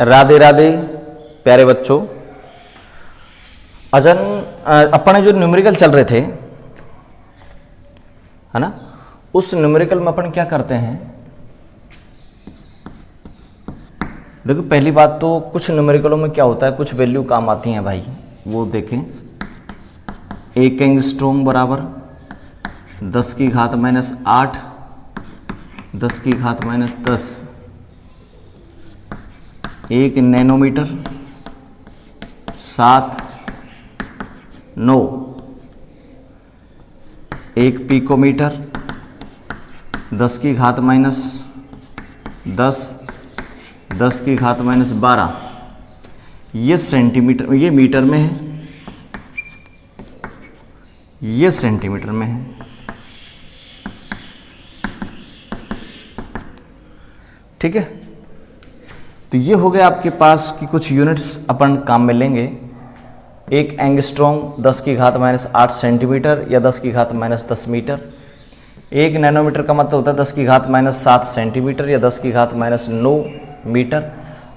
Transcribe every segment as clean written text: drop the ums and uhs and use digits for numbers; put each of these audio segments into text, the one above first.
राधे राधे प्यारे बच्चों। अपने जो न्यूमेरिकल चल रहे थे है ना, उस न्यूमेरिकल में अपन क्या करते हैं, देखो पहली बात तो कुछ न्यूमेरिकलों में क्या होता है, कुछ वैल्यू काम आती हैं भाई, वो देखें। 1 एंगस्ट्रॉम बराबर 10 की घात -8, 10 की घात -10, 1 नैनोमीटर 7, 9, 1 पिकोमीटर 10 की घात -10, 10 की घात -12, ये सेंटीमीटर, ये मीटर में है, ये सेंटीमीटर में है। ठीक है, तो ये हो गया आपके पास कि कुछ यूनिट्स अपन काम में लेंगे। 1 एंगस्ट्रॉम 10 की घात -8 सेंटीमीटर या 10 की घात -10 मीटर। 1 नैनोमीटर का मतलब होता है 10 की घात -7 सेंटीमीटर या 10 की घात -9 मीटर।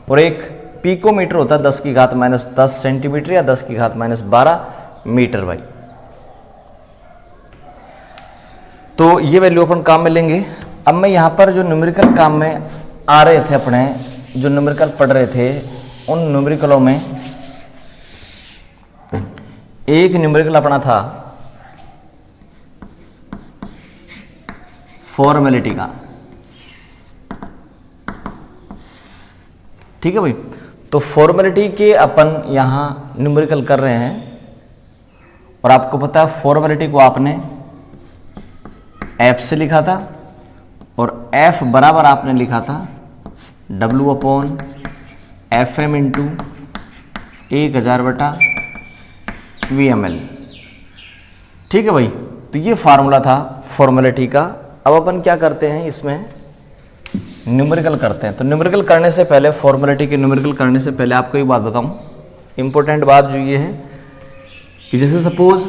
और 1 पिकोमीटर होता है 10 की घात -10 सेंटीमीटर या 10 की घात -12 मीटर भाई। तो ये वैल्यू अपन काम में लेंगे। अब मैं यहाँ पर जो न्यूमेरिकल काम में आ रहे थे, अपने जो न्यूमेरिकल पढ़ रहे थे, उन न्यूमेरिकलों में एक न्यूमेरिकल अपना था फॉर्मेलिटी का। ठीक है भाई, तो फॉर्मेलिटी के अपन यहां न्यूमेरिकल कर रहे हैं, और आपको पता है फॉर्मेलिटी को आपने एफ से लिखा था, और एफ बराबर आपने लिखा था W/FM इंटू 1000/VML। ठीक है भाई, तो ये फार्मूला था फॉर्मेलिटी का। अब अपन क्या करते हैं, इसमें न्यूमेरिकल करते हैं। तो न्यूमेरिकल करने से पहले, फॉर्मेलिटी के न्यूमेरिकल करने से पहले आपको एक बात बताऊं, इंपॉर्टेंट बात जो ये है कि जैसे सपोज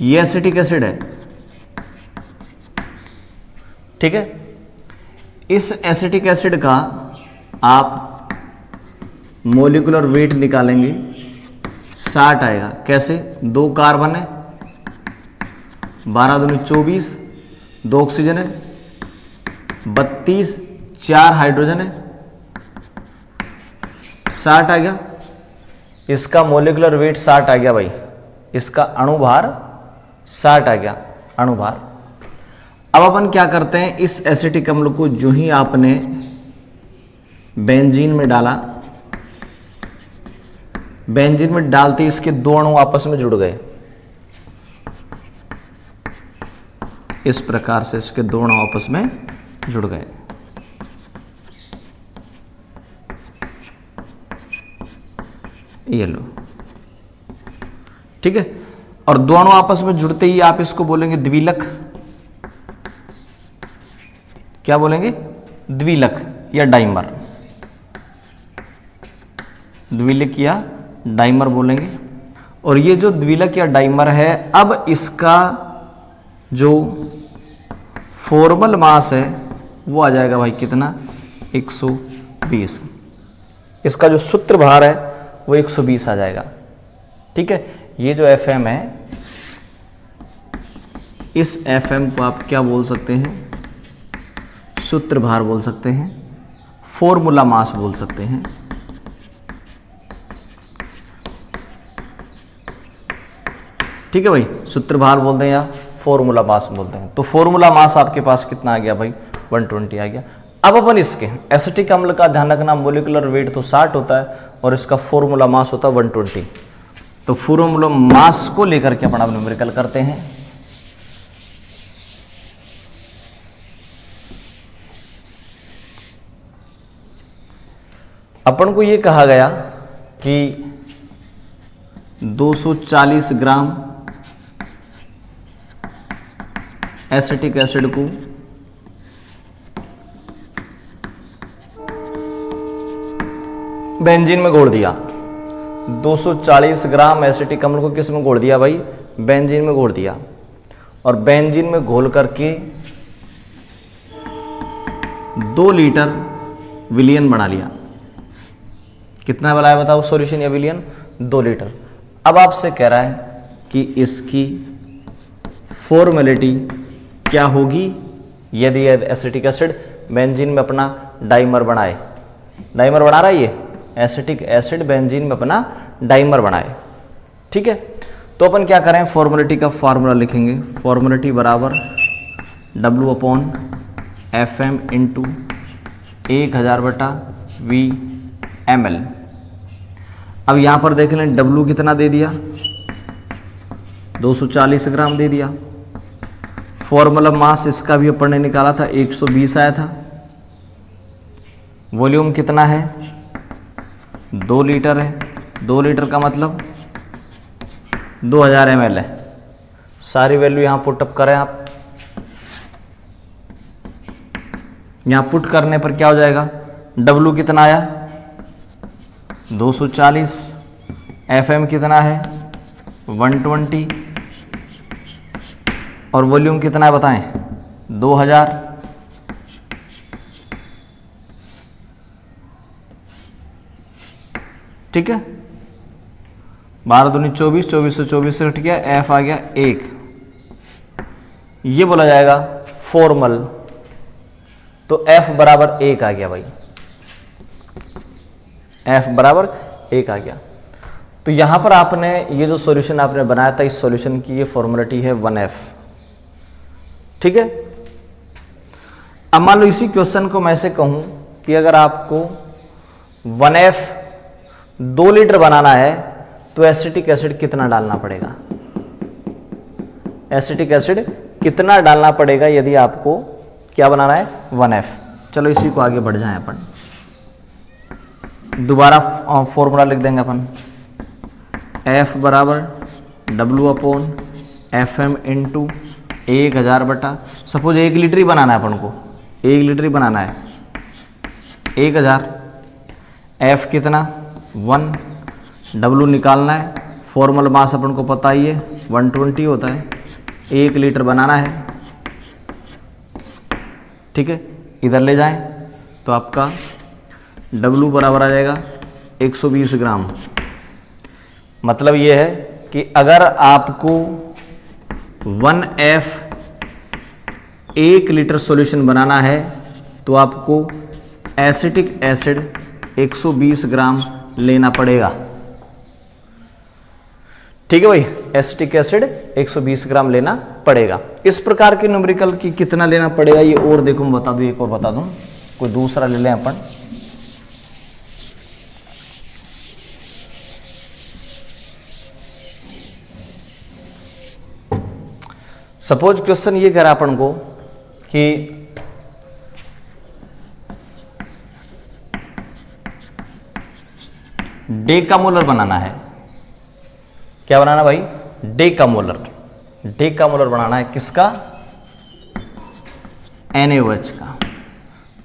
ये एसिटिक एसिड है, ठीक है, इस एसिटिक एसिड का आप मोलिकुलर वेट निकालेंगे, 60 आएगा। कैसे? 2 कार्बन है, 12 दूनी 24, 2 ऑक्सीजन है, 32, 4 हाइड्रोजन है, 60 आ गया। इसका मोलिकुलर वेट 60 आ गया भाई, इसका अणुभार 60 आ गया, अणुभार। अब अपन क्या करते हैं, इस एसिटिक अम्ल को जो ही आपने बेंजीन में डाला, बेंजीन में डालते इसके 2 अणु आपस में जुड़ गए। इस प्रकार से इसके 2 अणु आपस में जुड़ गए। ये लो, ठीक है। और 2 अणु आपस में जुड़ते ही आप इसको बोलेंगे द्विलक। क्या बोलेंगे? द्विलक या डाइमर, द्विलक या डाइमर बोलेंगे। और ये जो द्विलक या डाइमर है, अब इसका जो फॉर्मल मास है वो आ जाएगा भाई कितना? 120। इसका जो सूत्र भार है वो 120 आ जाएगा। ठीक है, ये जो FM है, इस FM को आप क्या बोल सकते हैं? सूत्र भार बोल सकते हैं, फॉर्मूला मास बोल सकते हैं। ठीक है भाई, सूत्र भार बोलते हैं या फॉर्मूला मास बोलते हैं। तो फॉर्मूला मास आपके पास कितना आ गया भाई? 120 आ गया। अब अपन इसके एसिटिक अम्ल का ध्यान रखना, मोलिकुलर वेट तो 60 होता है और इसका फॉर्मूला मास होता है 120। तो फॉर्मूला मास को लेकर के अपन अब न्यूमेरिकल करते हैं। अपन को ये कहा गया कि 240 ग्राम एसिटिक एसिड को बेंजीन में घोल दिया। 240 ग्राम एसिटिक अम्ल को किस में घोल दिया भाई? बेंजीन में घोल दिया। और बेंजीन में घोल करके 2 लीटर विलियन बना लिया। कितना बनाया बताओ सॉल्यूशन या विलियन? 2 लीटर। अब आपसे कह रहा है कि इसकी फॉर्मेलिटी क्या होगी यदि एसिटिक एसिड बेंजीन में अपना डाइमर बनाए। डाइमर बना रहा है ये, एसिटिक एसिड बेंजीन में अपना डाइमर बनाए। ठीक है, तो अपन क्या करें, फॉर्मेलिटी का फार्मूला लिखेंगे। फॉर्मेलिटी बराबर W/FM इंटू 1000/Vml। अब यहाँ पर देख लें W कितना दे दिया, 240 ग्राम दे दिया। फॉर्मूला मास इसका भी अपन ने निकाला था, 120 आया था। वॉल्यूम कितना है, 2 लीटर है। 2 लीटर का मतलब 2000 ml है। सारी वैल्यू यहाँ पुटअप करें आप। यहाँ पुट करने पर क्या हो जाएगा, W कितना आया 240, FM कितना है 120 और वॉल्यूम कितना है बताएं 2000। ठीक है, 12 दूनी 24, 24 से 24 से कट गया, F आ गया 1। ये बोला जाएगा फॉर्मल, तो F बराबर 1 आ गया भाई, F बराबर 1 आ गया। तो यहां पर आपने ये जो सॉल्यूशन आपने बनाया था, इस सॉल्यूशन की ये फॉर्मुलिटी है 1F। ठीक है, अब मान लो इसी क्वेश्चन को मैं से कहूं कि अगर आपको 1F 2 लीटर बनाना है तो एसिटिक एसिड कितना डालना पड़ेगा, एसिटिक एसिड कितना डालना पड़ेगा यदि आपको क्या बनाना है 1F। चलो इसी को आगे बढ़ जाएं अपन, दोबारा फॉर्मूला लिख देंगे अपन, F बराबर W/FM इंटू 1000 सपोज 1 लीटर ही बनाना है अपन को, 1 लीटर ही बनाना है, 1000। F कितना 1, W निकालना है। फॉर्मल मास अपन को पता ही है 120 होता है, 1 लीटर बनाना है। ठीक है, इधर ले जाएं तो आपका W बराबर आ जाएगा 120 ग्राम। मतलब ये है कि अगर आपको 1F 1 लीटर सॉल्यूशन बनाना है तो आपको एसिटिक एसिड 120 ग्राम लेना पड़ेगा। ठीक है भाई, एसिटिक एसिड 120 ग्राम लेना पड़ेगा। इस प्रकार के न्यूमेरिकल की कितना लेना पड़ेगा ये और देखो मैं बता दूं, एक और बता दूं, कोई दूसरा ले लें अपन। सपोज क्वेश्चन ये कह रहा अपन को कि डेकामोलर बनाना है। क्या बनाना भाई, डेकामोलर। डेकामोलर बनाना है किसका, NaOH का।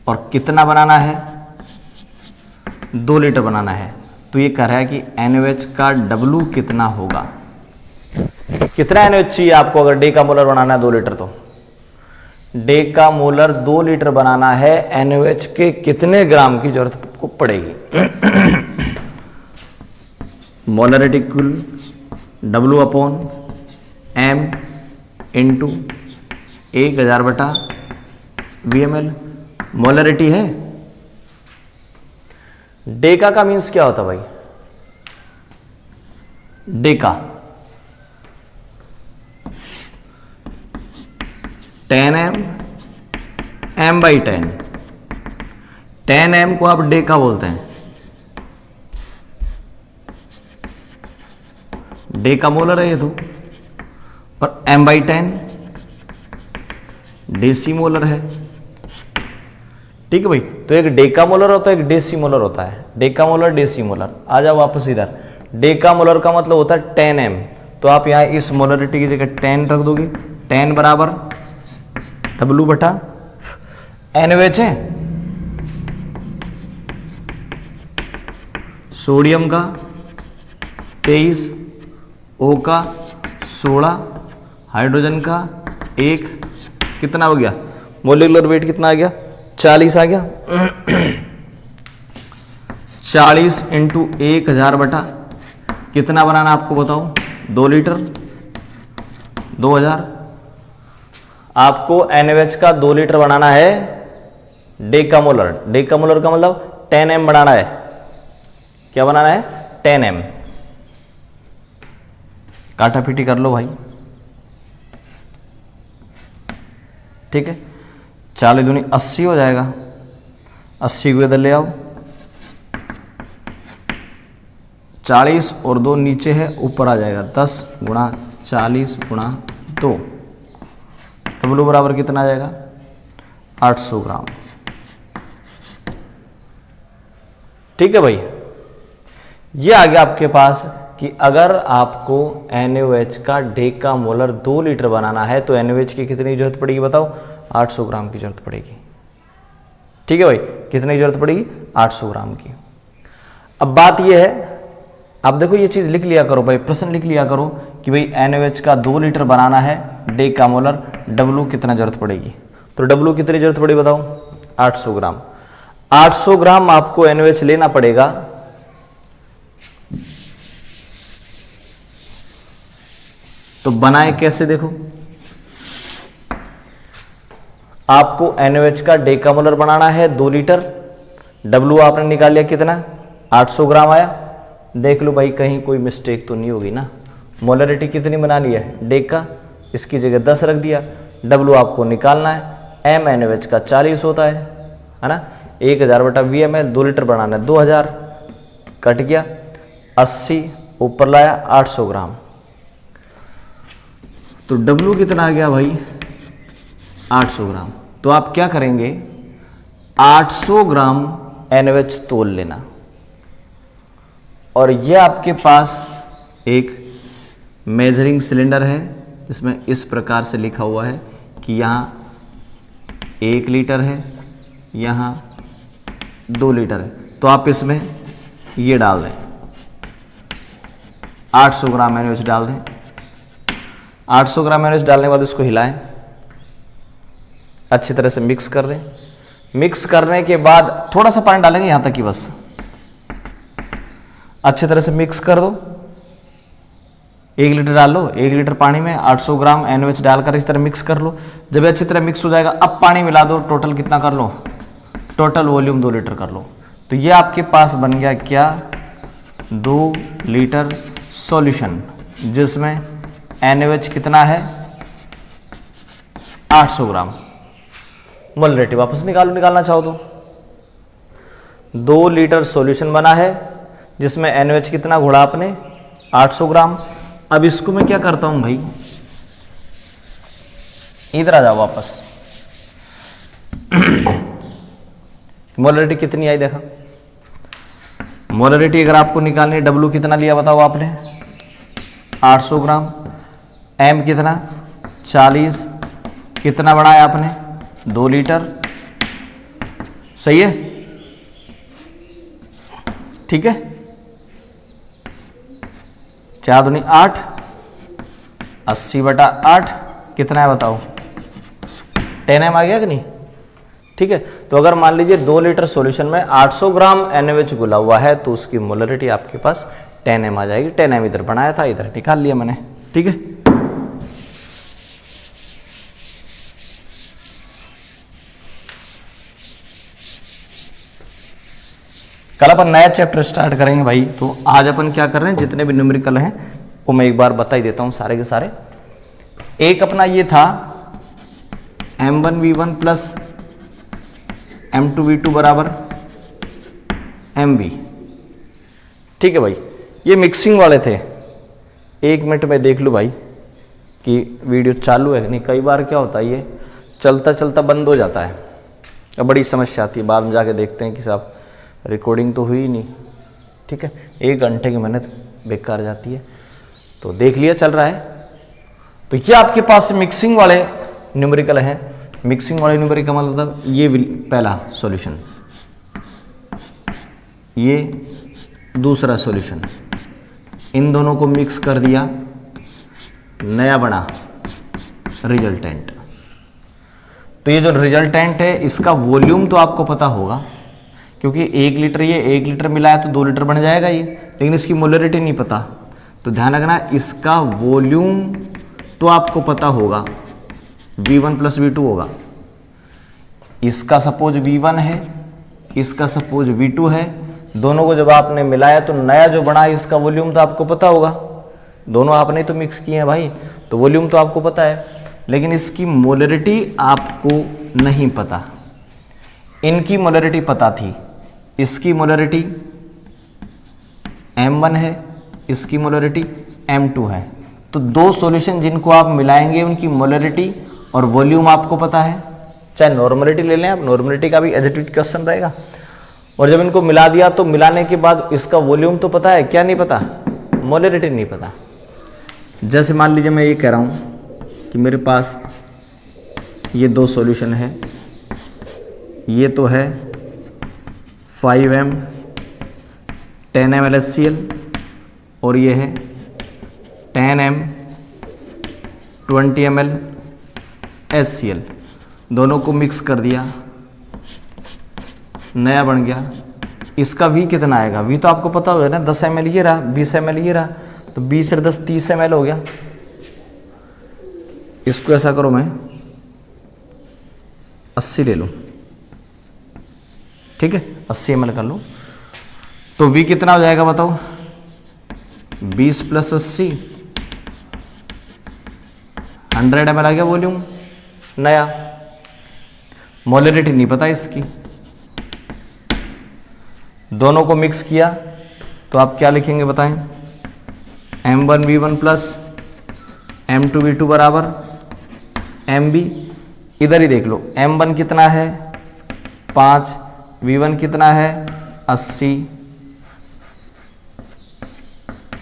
और कितना बनाना है 2 लीटर बनाना है। तो ये कह रहा है कि NaOH का W कितना होगा, कितना NaOH चाहिए आपको अगर डेकामोलर बनाना है 2 लीटर। तो डेकामोलर 2 लीटर बनाना है, NaOH के कितने ग्राम की जरूरत को पड़ेगी। Molarity equal W/M into 1000/Vml। Molarity है। डेका का मीन्स क्या होता भाई, डेका 10m m/10। 10m को आप डेका बोलते हैं, डेकामोलर है ये तो। और m/10 डेसीमोलर है। ठीक है भाई, तो एक डेकामोलर होता है, एक डेसीमोलर होता है। डेकामोलर डेसीमोलर, आ जाओ वापस इधर। डेकामोलर का मतलब होता है 10m, तो आप यहां इस मोलरिटी की जगह 10 रख दोगे। 10 बराबर W/NaOH है, सोडियम का 23, O का 16, हाइड्रोजन का 1, कितना हो गया, मोलिकुलर वेट कितना आ गया 40 आ गया। 40 इंटू 1000 बटा कितना बनाना आपको बताओ, 2 लीटर, 2000। आपको NaOH का 2 लीटर बनाना है डेकामोलर। डेकामोलर का मतलब 10 m बनाना है। क्या बनाना है? 10 m। काटा पीटी कर लो भाई, ठीक है। 40 दूनी 80 हो जाएगा, 80 को इधर ले आओ, 40 और 2 नीचे है, ऊपर आ जाएगा 10 गुणा 40 गुणा 2। W बराबर कितना आ जाएगा? 800 ग्राम। ठीक है भाई, ये आ गया आपके पास कि अगर आपको NaOH का डेकामोलर 2 लीटर बनाना है तो NaOH की कितनी जरूरत पड़ेगी बताओ? 800 ग्राम की जरूरत पड़ेगी। ठीक है भाई, कितनी जरूरत पड़ेगी? 800 ग्राम की। अब बात यह है, आप देखो ये चीज लिख लिया करो भाई, प्रश्न लिख लिया करो कि भाई NaOH का 2 लीटर बनाना है डेकामोलर, W कितना जरूरत पड़ेगी? तो W कितनी जरूरत पड़ेगी बताओ? 800 ग्राम। 800 ग्राम आपको NaOH लेना पड़ेगा। तो बनाए कैसे देखो, आपको NaOH का डेकामोलर बनाना है 2 लीटर, W आपने निकाल लिया कितना? 800 ग्राम आया। देख लो भाई कहीं कोई मिस्टेक तो नहीं होगी ना। मोलरिटी कितनी बनानी है? डेका, इसकी जगह 10 रख दिया। W आपको निकालना है, M NaOH का 40 होता है ना। 1000 बटा VmL, 2 लीटर बनाना है 2000, कट गया, 80 ऊपर लाया 800 ग्राम। तो W कितना आ गया भाई? 800 ग्राम। तो आप क्या करेंगे? 800 ग्राम NaOH तोल लेना, और यह आपके पास एक मेजरिंग सिलेंडर है जिसमें इस प्रकार से लिखा हुआ है कि यहाँ 1 लीटर है, यहाँ 2 लीटर है। तो आप इसमें ये डाल दें, 800 ग्राम NaOH डाल दें। 800 ग्राम NaOH डालने के बाद इसको हिलाएं, अच्छी तरह से मिक्स कर दें। मिक्स करने के बाद थोड़ा सा पानी डालेंगे यहाँ तक कि बस, अच्छी तरह से मिक्स कर दो। 1 लीटर डाल लो, 1 लीटर पानी में 800 ग्राम NaOH डालकर इस तरह मिक्स कर लो। जब अच्छी तरह मिक्स हो जाएगा, अब पानी मिला दो, टोटल कितना कर लो? टोटल वॉल्यूम 2 लीटर कर लो। तो ये आपके पास बन गया क्या? 2 लीटर सॉल्यूशन, जिसमें NaOH कितना है? 800 ग्राम। मोलरिटी वापस निकालो, निकालना चाहो तो। 2 लीटर सॉल्यूशन बना है जिसमें NaOH कितना घोड़ा आपने? 800 ग्राम। अब इसको मैं क्या करता हूं भाई, इधर आ जाओ वापस। मोलरिटी कितनी आई देखा? मोलरिटी अगर आपको निकालनी है, W कितना लिया बताओ आपने? 800 ग्राम। M कितना? 40। कितना बढ़ाया आपने? 2 लीटर। सही है, ठीक है। 4 दूनी 8, 80 बटा 8 कितना है बताओ? 10 m आ गया कि नहीं? ठीक है। तो अगर मान लीजिए 2 लीटर सॉल्यूशन में 800 ग्राम NaOH घुला हुआ है तो उसकी मोलरिटी आपके पास 10 m आ जाएगी। 10 m इधर बनाया था, इधर निकाल लिया मैंने, ठीक है। कल अपन नया चैप्टर स्टार्ट करेंगे भाई। तो आज अपन क्या कर रहे हैं, जितने भी न्यूमेरिकल हैं वो मैं एक बार बता ही देता हूं सारे के सारे। एक अपना ये था M1V1 प्लस M2V2 बराबर MV। ठीक है भाई, ये मिक्सिंग वाले थे। 1 मिनट में देख लो भाई कि वीडियो चालू है कि नहीं। कई बार क्या होता है, ये चलता चलता बंद हो जाता है, अब बड़ी समस्या आती है। बाद में जाके देखते हैं कि साहब रिकॉर्डिंग तो हुई ही नहीं। ठीक है, 1 घंटे की मेहनत बेकार जाती है। तो देख लिया चल रहा है। तो ये आपके पास मिक्सिंग वाले न्यूमेरिकल हैं। मिक्सिंग वाले न्यूमेरिकल मतलब ये पहला सॉल्यूशन, ये दूसरा सॉल्यूशन, इन दोनों को मिक्स कर दिया, नया बना रिजल्टेंट। तो ये जो रिजल्टेंट है इसका वॉल्यूम तो आपको पता होगा क्योंकि 1 लीटर ये 1 लीटर मिलाया तो 2 लीटर बन जाएगा ये, लेकिन इसकी मोलरिटी नहीं पता। तो ध्यान रखना इसका वॉल्यूम तो आपको पता होगा, V1 + V2 होगा। इसका सपोज V1 है, इसका सपोज V2 है, दोनों को जब आपने मिलाया तो नया जो बना है इसका वॉल्यूम तो आपको पता होगा, दोनों आपने तो मिक्स किए हैं भाई, तो वॉल्यूम तो आपको पता है, लेकिन इसकी मोलरिटी आपको नहीं पता। इनकी मोलरिटी पता थी, इसकी मोलरिटी M1 है, इसकी मोलरिटी M2 है। तो दो सॉल्यूशन जिनको आप मिलाएंगे उनकी मोलरिटी और वॉल्यूम आपको पता है, चाहे नॉर्मलिटी ले लें आप, नॉर्मलिटी का भी एज इट इज क्वेश्चन रहेगा। और जब इनको मिला दिया तो मिलाने के बाद इसका वॉल्यूम तो पता है, क्या नहीं पता, मोलरिटी नहीं पता। जैसे मान लीजिए मैं ये कह रहा हूँ कि मेरे पास ये दो सॉल्यूशन है, ये तो है 5m 10m LHCl और ये है 10m 20 ml HCl, दोनों को मिक्स कर दिया, नया बन गया। इसका V कितना आएगा, V तो आपको पता होगा ना, 10 ml ये रहा, 20 ml ये रहा, तो 20 और 10 30 ml हो गया। इसको ऐसा करो मैं 80 ले लूँ, ठीक है, 80 ml कर लूँ, तो V कितना हो जाएगा बताओ, 20 + 80 100 ml आ गया वॉल्यूम नया। मोलरिटी नहीं पता इसकी, दोनों को मिक्स किया तो आप क्या लिखेंगे बताएं, M1V1 + M2V2 बराबर MB। इधर ही देख लो, M1 कितना है 5, V1 कितना है 80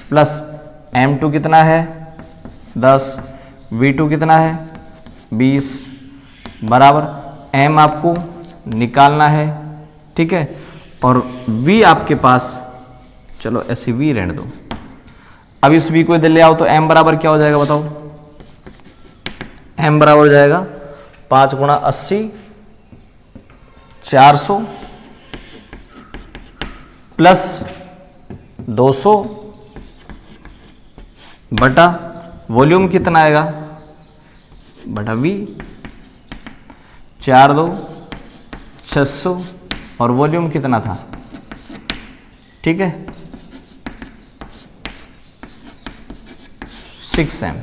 प्लस M2 कितना है 10, V2 कितना है 20 बराबर M आपको निकालना है, ठीक है, और V आपके पास, चलो ऐसे V रहने दो। अब इस V को इधर ले आओ तो M बराबर क्या हो जाएगा बताओ, M बराबर हो जाएगा 5 × 80 400 प्लस 200 बटा वॉल्यूम कितना आएगा बटा V, 4 2 600 और वॉल्यूम कितना था, ठीक है 6m।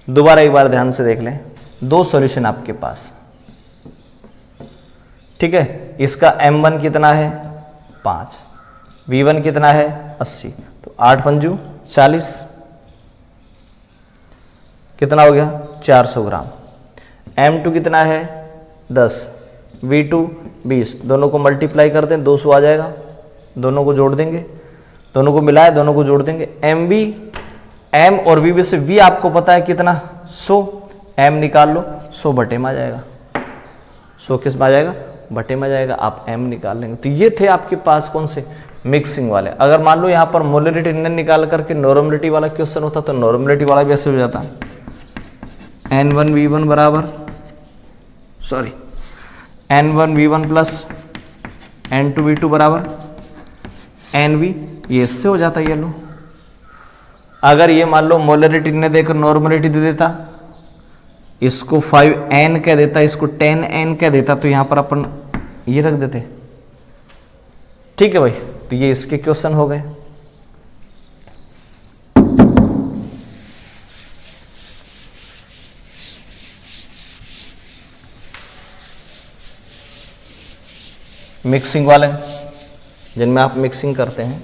दोबारा एक बार ध्यान से देख लें, दो सॉल्यूशन आपके पास, ठीक है, इसका M1 कितना है 5, V1 कितना है 80, तो 8 पंजू 40, कितना हो गया 400 ग्राम। M2 कितना है 10, V2 20, दोनों को मल्टीप्लाई कर दें 200 आ जाएगा, दोनों को जोड़ देंगे, दोनों को मिलाए दोनों को जोड़ देंगे, MV M और V से V आपको पता है कितना 100, M निकाल लो 100 बटे में आ जाएगा, 100 किस में आ जाएगा बटे में आ जाएगा, आप M निकाल लेंगे। तो ये थे आपके पास कौन से मिक्सिंग वाले। अगर मान लो यहाँ पर मोलरिटी न निकाल करके नॉर्मलिटी वाला क्वेश्चन होता तो नॉर्मलिटी वाला भी ऐसे हो जाता, N1V1 बराबर N1V1 + N2V2 बराबर NV, ये इससे हो जाता है। ये लो, अगर ये मान लो मोलरिटी ने देकर नॉर्मलिटी दे देता, इसको 5n कह देता, इसको 10n कह देता, तो यहां पर अपन ये रख देते, ठीक है भाई। तो ये इसके क्वेश्चन हो गए। मिक्सिंग वाले जिनमें आप मिक्सिंग करते हैं,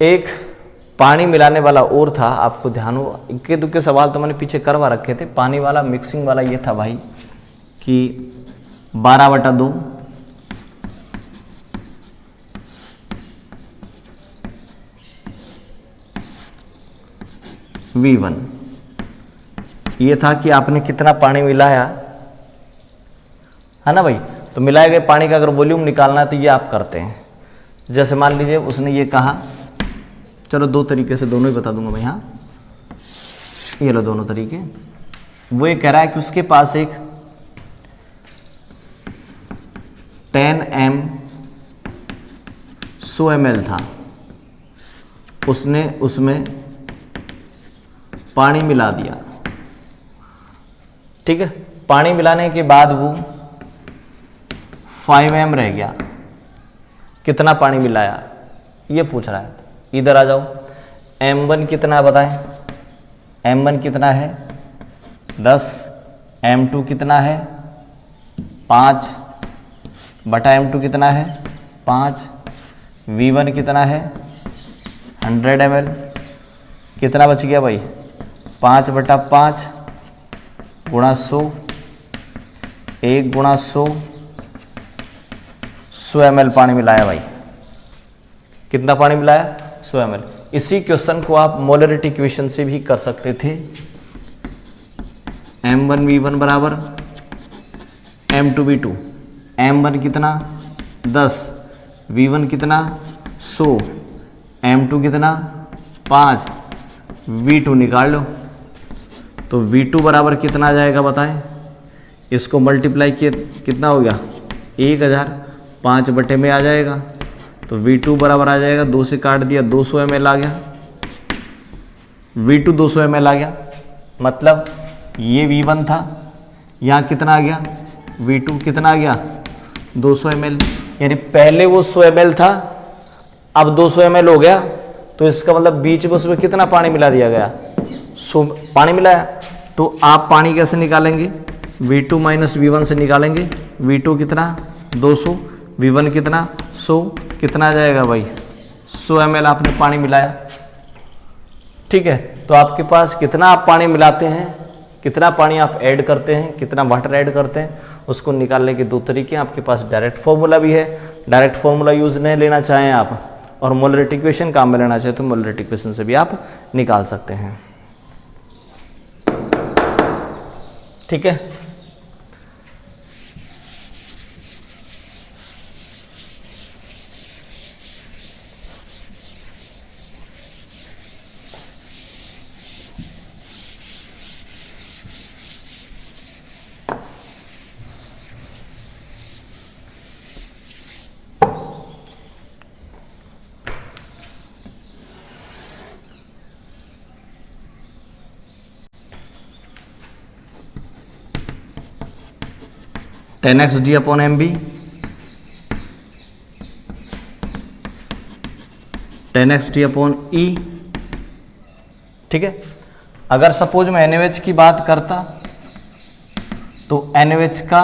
एक पानी मिलाने वाला और था, आपको ध्यान हो, इक्के दुक्के सवाल तो मैंने पीछे करवा रखे थे। पानी वाला मिक्सिंग वाला ये था भाई कि 12/2 V1, ये था कि आपने कितना पानी मिलाया है ना भाई। तो मिलाए गए पानी का अगर वॉल्यूम निकालना है तो ये आप करते हैं। जैसे मान लीजिए उसने ये कहा, चलो दो तरीके से दोनों ही बता दूंगा मैं यहाँ, ये लो दोनों तरीके। वो ये कह रहा है कि उसके पास एक 10m 100 ml था, उसने उसमें पानी मिला दिया। ठीक है, पानी मिलाने के बाद वो 5m रह गया। कितना पानी मिलाया ये पूछ रहा है। इधर आ जाओ, m1 कितना बताएं? m1 कितना है 10, m2 कितना है 5 बटा m2 कितना है 5, v1 कितना है 100 ml। कितना बच गया भाई 5 बटा 5 गुणा 100, 1 गुणा 100, 100 ml पानी मिलाया भाई। कितना पानी मिलाया 100 ml। इसी क्वेश्चन को आप मोलरिटी इक्वेशन से भी कर सकते थे। m1v1 बराबर m2v2। m1 कितना 10, v1 कितना 100, m2 कितना 5, v2 निकाल लो। तो v2 बराबर कितना आ जाएगा बताएं? इसको मल्टीप्लाई किए कितना हो गया 1000, 5 बटे में आ जाएगा। तो v2 बराबर आ जाएगा, 2 से काट दिया 200 ml आ गया। v2 200 ml आ गया, मतलब ये v1 था, यहाँ कितना आ गया v2 कितना आ गया 200 ml। यानी पहले वो 100 ml था, अब 200 ml हो गया। तो इसका मतलब बीच में उसमें कितना पानी मिला दिया गया 100 पानी मिलाया। तो आप पानी कैसे निकालेंगे? v2 माइनस v1 से निकालेंगे। v2 कितना 200, v1 कितना 100, कितना आ जाएगा भाई 100 ml आपने पानी मिलाया। ठीक है, तो आपके पास कितना आप पानी मिलाते हैं, कितना पानी आप ऐड करते हैं, कितना वाटर ऐड करते हैं, उसको निकालने के दो तरीके हैं। आपके पास डायरेक्ट फॉर्मूला भी है, डायरेक्ट फॉर्मूला यूज नहीं लेना चाहें आप और मोलरिटी इक्वेशन काम में लेना चाहें तो मोलरिटी इक्वेशन से भी आप निकाल सकते हैं। ठीक है, ten X D upon M B, 10x D upon E. ठीक है, अगर सपोज मैं NaOH की बात करता तो NaOH का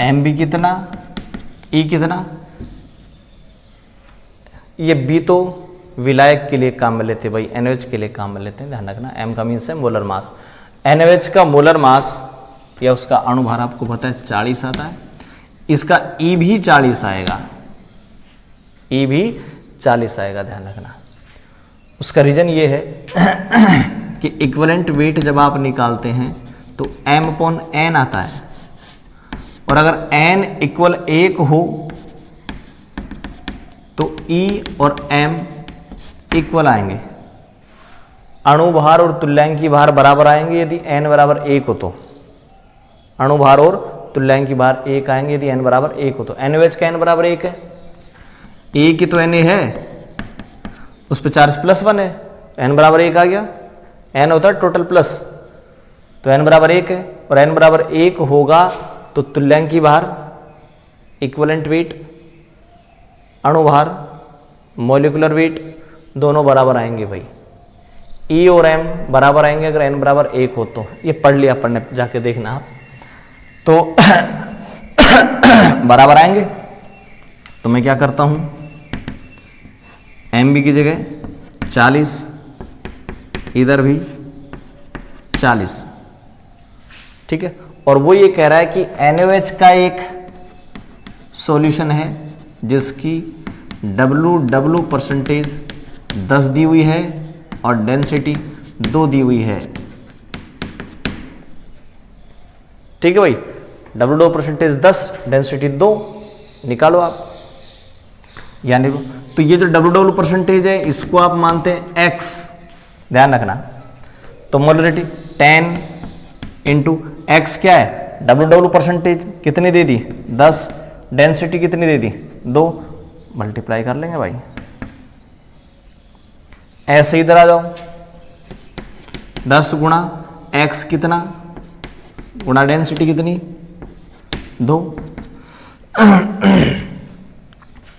Mb कितना, E कितना, ये B तो विलायक के लिए काम में लेते भाई, NaOH के लिए काम में लेते हैं, ध्यान रखना। M का मीन्स है मोलर मास। NaOH का मोलर मास या उसका अणुभार आपको पता है 40 आता है, इसका E भी 40 आएगा, E भी 40 आएगा, ध्यान रखना। उसका रीजन ये है कि इक्विवेलेंट वेट जब आप निकालते हैं तो m अपॉन n आता है, और अगर n इक्वल 1 हो तो E और m इक्वल आएंगे। अणुभार और तुल्यांकी भार बराबर आएंगे यदि n बराबर 1 हो तो, अणुभार और तुल्यांकी भार 1 आएंगे यदि n बराबर 1 हो तो। NaOH का n बराबर 1 है, ए की तो Na है, उस पर चार्ज +1 है, n बराबर 1 आ गया। n होता है टोटल प्लस, तो n बराबर 1 है, और n बराबर 1 होगा तो तुल्यांकी भार, इक्विवेलेंट वेट, अणुभार, मॉलिक्यूलर वेट दोनों बराबर आएंगे भाई। E और m बराबर आएंगे अगर n बराबर 1 हो तो। ये पढ़ लिया, पढ़ने जाके देखना आप, तो बराबर आएंगे। तो मैं क्या करता हूं, एम बी की जगह 40, इधर भी 40। ठीक है, और वो ये कह रहा है कि NaOH का एक सॉल्यूशन है जिसकी WW परसेंटेज 10 दी हुई है और डेंसिटी 2 दी हुई है। ठीक है भाई, WW परसेंटेज 10, डेंसिटी 2, निकालो आप। यानी तो ये जो WW परसेंटेज है इसको आप मानते हैं x, ध्यान रखना। तो मोलरिटी 10 इंटू एक्स क्या है, डब्ल्यू परसेंटेज कितनी दे दी 10, डेंसिटी कितनी दे दी 2, मल्टीप्लाई कर लेंगे भाई। ऐसे इधर आ जाओ, 10 गुणा एक्स कितना गुणा डेंसिटी कितनी 2,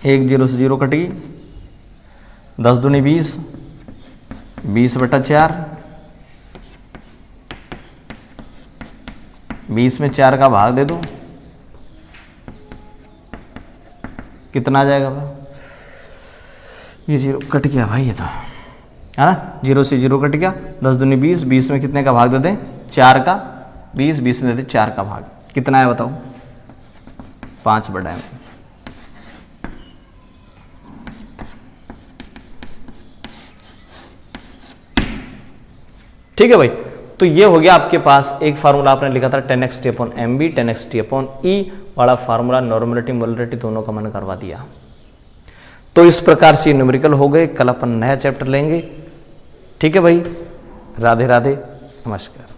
1 0 से 0 कट गई, 10 दूनी 20, 20/4, 20 में 4 का भाग दे दो, कितना आ जाएगा भाई, ये 0 कट गया भाई, ये तो है ना, 0 से 0 कट गया, 10 दूनी 20, 20 में कितने का भाग देते हैं 4 का, 20 20 में देते 4 का भाग, कितना है बताओ 5/m। ठीक है भाई, तो ये हो गया आपके पास एक फार्मूला आपने लिखा था 10x/mv 10x/e वाला फार्मूला, नॉर्मलिटी मोलरिटी दोनों का मन करवा दिया। तो इस प्रकार से न्यूमेरिकल हो गए। कल अपन नया चैप्टर लेंगे। ठीक है भाई, राधे राधे, नमस्कार।